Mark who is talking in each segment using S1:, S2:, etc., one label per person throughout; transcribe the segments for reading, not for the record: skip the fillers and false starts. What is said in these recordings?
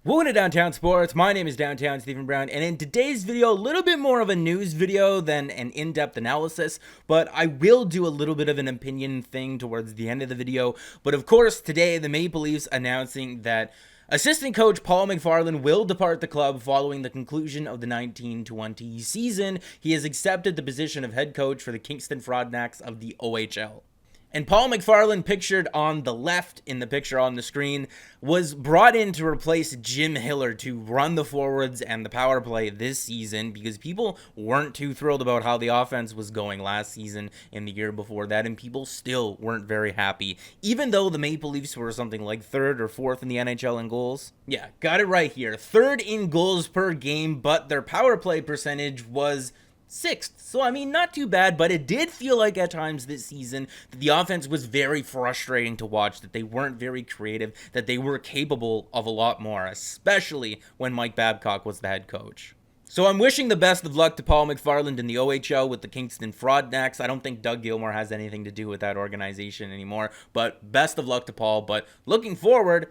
S1: Welcome to Downtown Sports. My name is Downtown Stephen Brown, and in today's video, a little bit more of a news video than an in-depth analysis, but I will do a little bit of an opinion thing towards the end of the video. But of course, today, the Maple Leafs announcing that assistant coach Paul Mcfarland will depart the club following the conclusion of the 1920 season. He has accepted the position of head coach for the Kingston Frontenacs of the OHL. And Paul Mcfarland, pictured on the left in the picture on the screen, was brought in to replace Jim Hiller to run the forwards and the power play this season because people weren't too thrilled about how the offense was going last season and the year before that, and people still weren't very happy, even though the Maple Leafs were something like third or fourth in the NHL in goals. Yeah, got it right here. Third in goals per game, but their power play percentage was sixth. So, I mean, not too bad, but it did feel like at times this season that the offense was very frustrating to watch, that they weren't very creative, that they were capable of a lot more, especially when Mike Babcock was the head coach. So I'm wishing the best of luck to Paul Mcfarland in the OHL with the Kingston Frontenacs. I don't think Doug Gilmour has anything to do with that organization anymore, but best of luck to Paul. But looking forward,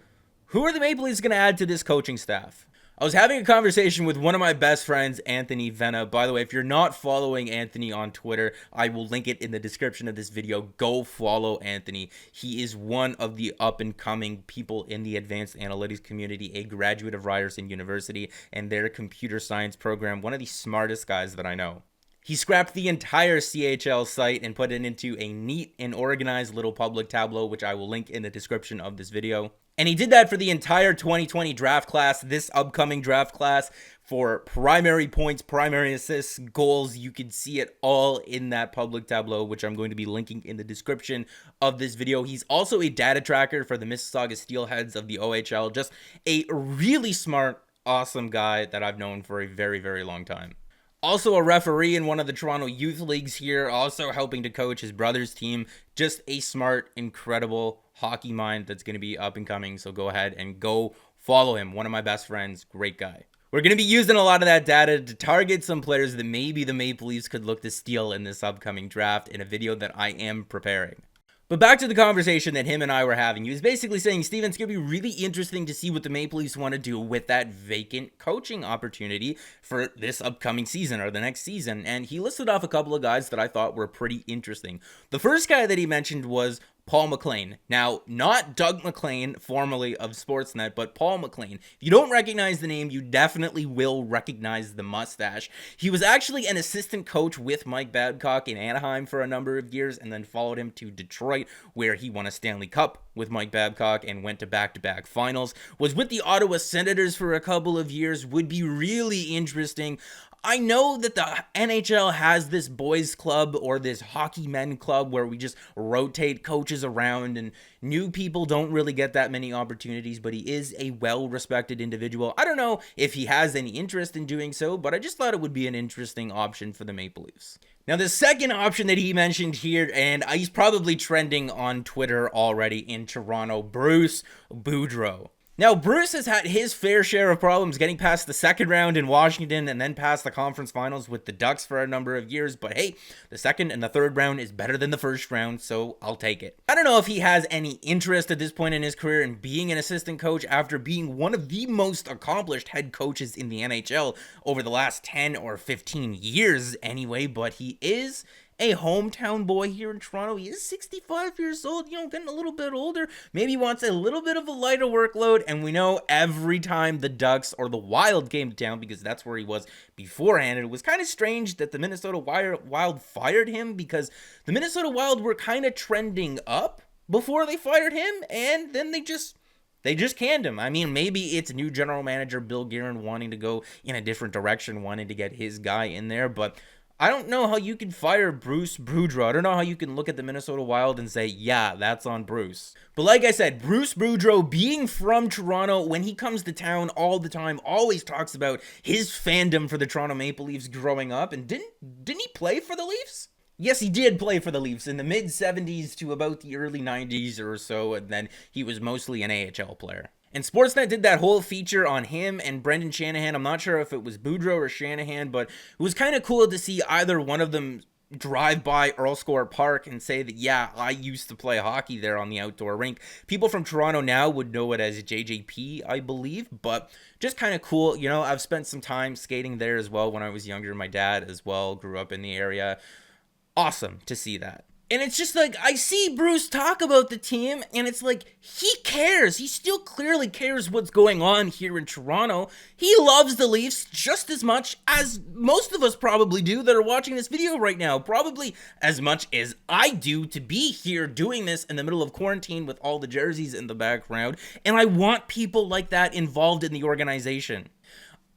S1: who are the Maple Leafs going to add to this coaching staff? I was having a conversation with one of my best friends, Anthony Venna. By the way, if you're not following Anthony on Twitter, I will link it in the description of this video. Go follow Anthony. He is one of the up-and-coming people in the advanced analytics community, a graduate of Ryerson University and their computer science program, one of the smartest guys that I know. He scrapped the entire CHL site and put it into a neat and organized little public tableau, which I will link in the description of this video. And he did that for the entire 2020 draft class, this upcoming draft class, for primary points, primary assists, goals. You can see it all in that public tableau, which I'm going to be linking in the description of this video. He's also a data tracker for the Mississauga Steelheads of the OHL. Just a really smart, awesome guy that I've known for a very, very long time. Also a referee in one of the Toronto youth leagues here, also helping to coach his brother's team. Just a smart, incredible hockey mind that's going to be up and coming, so go ahead and go follow him. One of my best friends, great guy. We're going to be using a lot of that data to target some players that maybe the Maple Leafs could look to steal in this upcoming draft in a video that I am preparing. But back to the conversation that him and I were having. He was basically saying, Steven, it's going to be really interesting to see what the Maple Leafs want to do with that vacant coaching opportunity for this upcoming season or the next season. And he listed off a couple of guys that I thought were pretty interesting. The first guy that he mentioned was Paul McLean. Now, not Doug McLean, formerly of Sportsnet, but Paul McLean. If you don't recognize the name, you definitely will recognize the mustache. He was actually an assistant coach with Mike Babcock in Anaheim for a number of years, and then followed him to Detroit, where he won a Stanley Cup with Mike Babcock and went to back-to-back finals. Was with the Ottawa Senators for a couple of years. Would be really interesting. I know that the NHL has this boys club or this hockey men club where we just rotate coaches around and new people don't really get that many opportunities, but he is a well-respected individual. I don't know if he has any interest in doing so, but I just thought it would be an interesting option for the Maple Leafs. Now, the second option that he mentioned here, and he's probably trending on Twitter already in Toronto, Bruce Boudreau. Now, Bruce has had his fair share of problems getting past the second round in Washington and then past the conference finals with the Ducks for a number of years. But hey, the second and the third round is better than the first round, so I'll take it. I don't know if he has any interest at this point in his career in being an assistant coach after being one of the most accomplished head coaches in the NHL over the last 10 or 15 years anyway, but he is a hometown boy here in Toronto. He is 65 years old, getting a little bit older. Maybe wants a little bit of a lighter workload. And we know every time the Ducks or the Wild came to town, because that's where he was beforehand, it was kind of strange that the Minnesota Wild fired him, because the Minnesota Wild were kind of trending up before they fired him, and then they just canned him. I mean, maybe it's new general manager Bill Guerin wanting to go in a different direction, wanting to get his guy in there, but I don't know how you can fire Bruce Boudreau. I don't know how you can look at the Minnesota Wild and say, yeah, that's on Bruce. But like I said, Bruce Boudreau, being from Toronto, when he comes to town all the time, always talks about his fandom for the Toronto Maple Leafs growing up. And didn't he play for the Leafs? Yes, he did play for the Leafs in the mid-70s to about the early 90s or so, and then he was mostly an AHL player. And Sportsnet did that whole feature on him and Brendan Shanahan. I'm not sure if it was Boudreau or Shanahan, but it was kind of cool to see either one of them drive by Earl Score Park and say that, yeah, I used to play hockey there on the outdoor rink. People from Toronto now would know it as JJP, I believe, but just kind of cool. You know, I've spent some time skating there as well when I was younger. My dad as well grew up in the area. Awesome to see that. And it's just like, I see Bruce talk about the team, and it's like, he cares. He still clearly cares what's going on here in Toronto. He loves the Leafs just as much as most of us probably do that are watching this video right now. Probably as much as I do to be here doing this in the middle of quarantine with all the jerseys in the background. And I want people like that involved in the organization.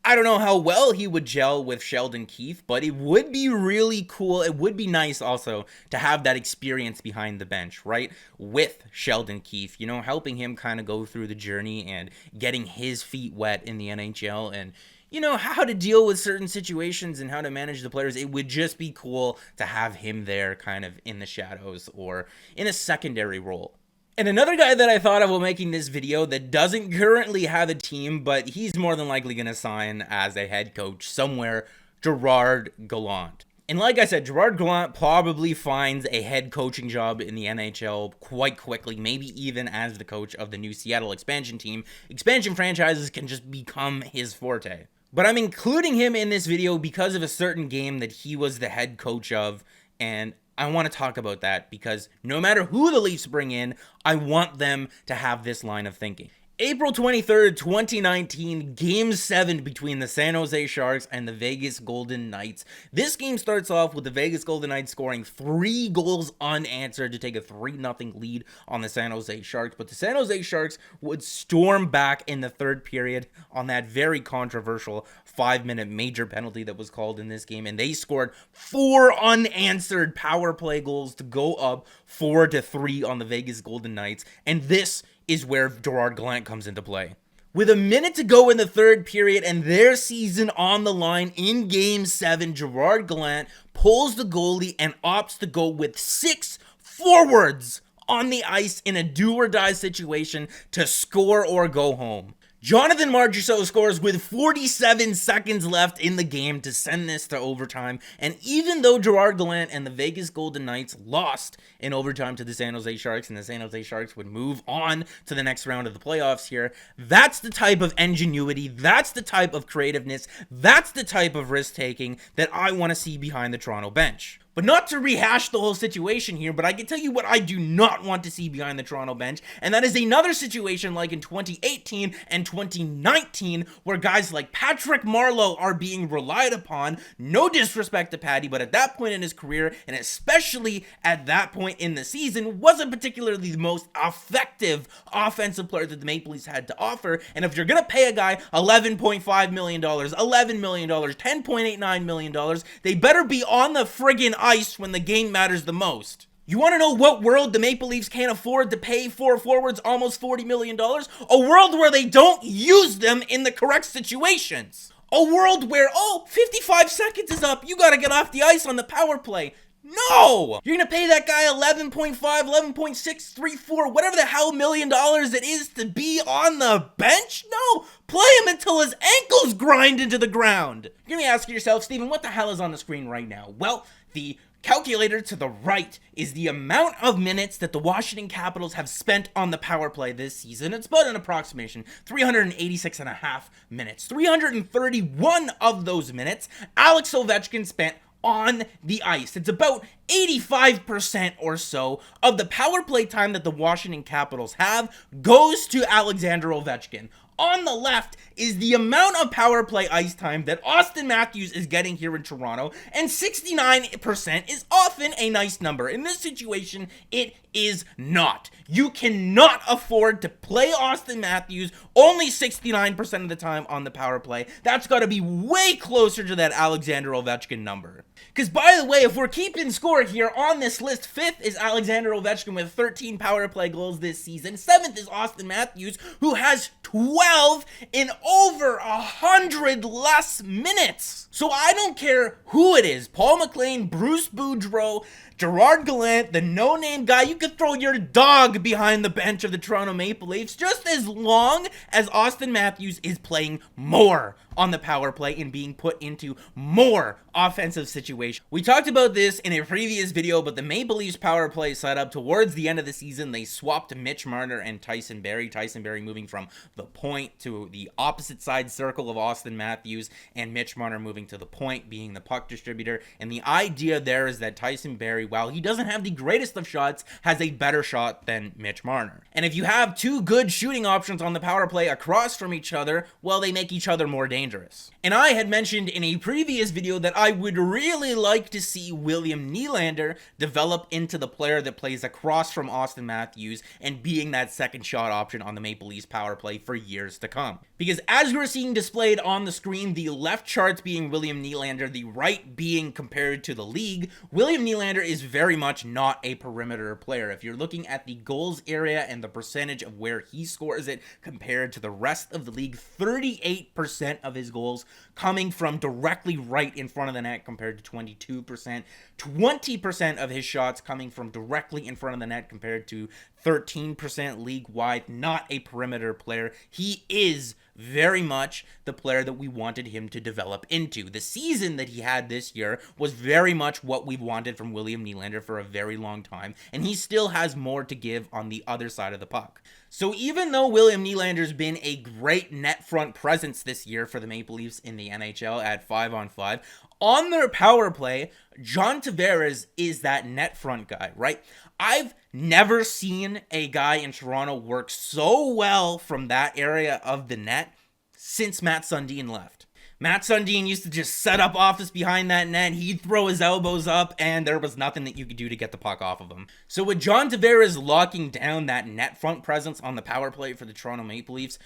S1: I don't know how well he would gel with Sheldon Keefe, but it would be really cool. It would be nice also to have that experience behind the bench, right? With Sheldon Keefe, you know, helping him kind of go through the journey and getting his feet wet in the NHL and, you know, how to deal with certain situations and how to manage the players. It would just be cool to have him there kind of in the shadows or in a secondary role. And another guy that I thought of while making this video that doesn't currently have a team, but he's more than likely going to sign as a head coach somewhere, Gerard Gallant. And like I said, Gerard Gallant probably finds a head coaching job in the NHL quite quickly, maybe even as the coach of the new Seattle expansion team. Expansion franchises can just become his forte. But I'm including him in this video because of a certain game that he was the head coach of, and I want to talk about that because no matter who the Leafs bring in, I want them to have this line of thinking. April 23rd, 2019, Game 7 between the San Jose Sharks and the Vegas Golden Knights. This game starts off with the Vegas Golden Knights scoring 3 goals unanswered to take a 3-0 lead on the San Jose Sharks. But the San Jose Sharks would storm back in the third period on that very controversial 5-minute major penalty that was called in this game. And they scored 4 unanswered power play goals to go up 4-3 on the Vegas Golden Knights. And this is where Gerard Gallant comes into play. With a minute to go in the third period and their season on the line in Game 7, Gerard Gallant pulls the goalie and opts to go with 6 forwards on the ice in a do-or-die situation to score or go home. Jonathan Marchessault scores with 47 seconds left in the game to send this to overtime, and even though Gerard Gallant and the Vegas Golden Knights lost in overtime to the San Jose Sharks, and the San Jose Sharks would move on to the next round of the playoffs here, that's the type of ingenuity, that's the type of creativeness, that's the type of risk-taking that I want to see behind the Toronto bench. But not to rehash the whole situation here, but I can tell you what I do not want to see behind the Toronto bench, and that is another situation like in 2018 and 2019, where guys like Patrick Marleau are being relied upon. No disrespect to Patty, but at that point in his career, and especially at that point in the season, wasn't particularly the most effective offensive player that the Maple Leafs had to offer. And if you're going to pay a guy $11.5 million, $11 million, $10.89 million, they better be on the friggin' ice when the game matters the most. You want to know what world the Maple Leafs can't afford to pay 4 forwards almost $40 million? A world where they don't use them in the correct situations. A world where, 55 seconds is up, you gotta get off the ice on the power play. No! You're gonna pay that guy 11.5, 11.634, whatever the hell million dollars it is to be on the bench? No! Play him until his ankles grind into the ground. You're gonna ask yourself, Steven, what the hell is on the screen right now? Well, the calculator to the right is the amount of minutes that the Washington Capitals have spent on the power play this season. It's about an approximation, 386 and a half minutes. 331 of those minutes, Alex Ovechkin spent on the ice. It's about 85% or so of the power play time that the Washington Capitals have goes to Alexander Ovechkin. On the left is the amount of power play ice time that Austin Matthews is getting here in Toronto, and 69% is often a nice number. In this situation, it is not. You cannot afford to play Austin Matthews only 69% of the time on the power play. That's got to be way closer to that Alexander Ovechkin number. Because, by the way, if we're keeping score here on this list, 5th is Alexander Ovechkin with 13 power play goals this season. 7th is Austin Matthews, who has 12 in over 100 less minutes. So I don't care who it is, Paul McLean, Bruce Boudreau, Gerard Gallant, the no-name guy, you could throw your dog behind the bench of the Toronto Maple Leafs just as long as Austin Matthews is playing more on the power play and being put into more offensive situations. We talked about this in a previous video, but the Maple Leafs power play setup towards the end of the season, they swapped Mitch Marner and Tyson Barrie. Tyson Barrie moving from the point to the opposite side circle of Austin Matthews, and Mitch Marner moving to the point, being the puck distributor. And the idea there is that Tyson Barrie, while he doesn't have the greatest of shots, has a better shot than Mitch Marner. And if you have two good shooting options on the power play across from each other, well, they make each other more dangerous. And I had mentioned in a previous video that I would really like to see William Nylander develop into the player that plays across from Austin Matthews and being that second shot option on the Maple Leafs power play for years to come. Because as we're seeing displayed on the screen, the left charts being William Nylander, the right being compared to the league, William Nylander is very much not a perimeter player. If you're looking at the goals area and the percentage of where he scores it compared to the rest of the league, 38% of his goals coming from directly right in front of the net compared to 22%. 20% of his shots coming from directly in front of the net compared to 13% league-wide. Not a perimeter player. He is very much the player that we wanted him to develop into. The season that he had this year was very much what we wanted from William Nylander for a very long time, and he still has more to give on the other side of the puck. So even though William Nylander's been a great net front presence this year for the Maple Leafs in the NHL at 5-on-5, on their power play, John Tavares is that net front guy, right? I've never seen a guy in Toronto work so well from that area of the net since Matt Sundin left. Matt Sundin used to just set up office behind that net. He'd throw his elbows up, and there was nothing that you could do to get the puck off of him. So with John Tavares locking down that net front presence on the power play for the Toronto Maple Leafs,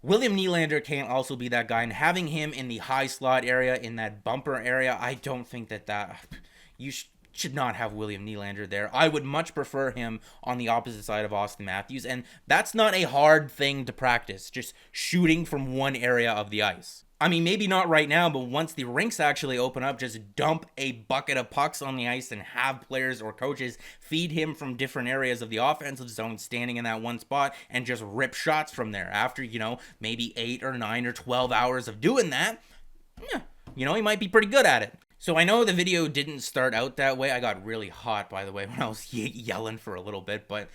S1: William Nylander can also be that guy, and having him in the high slot area, in that bumper area, I don't think that you should not have William Nylander there. I would much prefer him on the opposite side of Austin Matthews, and that's not a hard thing to practice, just shooting from one area of the ice. I mean, maybe not right now, but once the rinks actually open up, just dump a bucket of pucks on the ice and have players or coaches feed him from different areas of the offensive zone, standing in that one spot, and just rip shots from there. After, maybe 8 or 9 or 12 hours of doing that, he might be pretty good at it. So I know the video didn't start out that way. I got really hot, by the way, when I was yelling for a little bit, but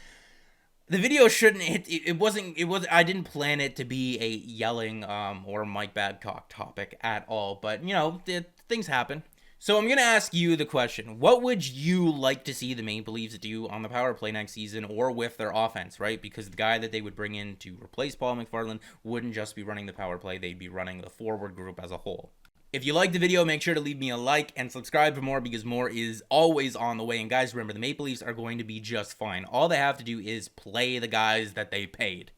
S1: the video shouldn't, I didn't plan it to be a yelling or Mike Babcock topic at all, but, things happen. So I'm going to ask you the question, what would you like to see the Maple Leafs do on the power play next season or with their offense, right? Because the guy that they would bring in to replace Paul Mcfarland wouldn't just be running the power play, they'd be running the forward group as a whole. If you liked the video, make sure to leave me a like and subscribe for more, because more is always on the way. And guys, remember, the Maple Leafs are going to be just fine. All they have to do is play the guys that they paid.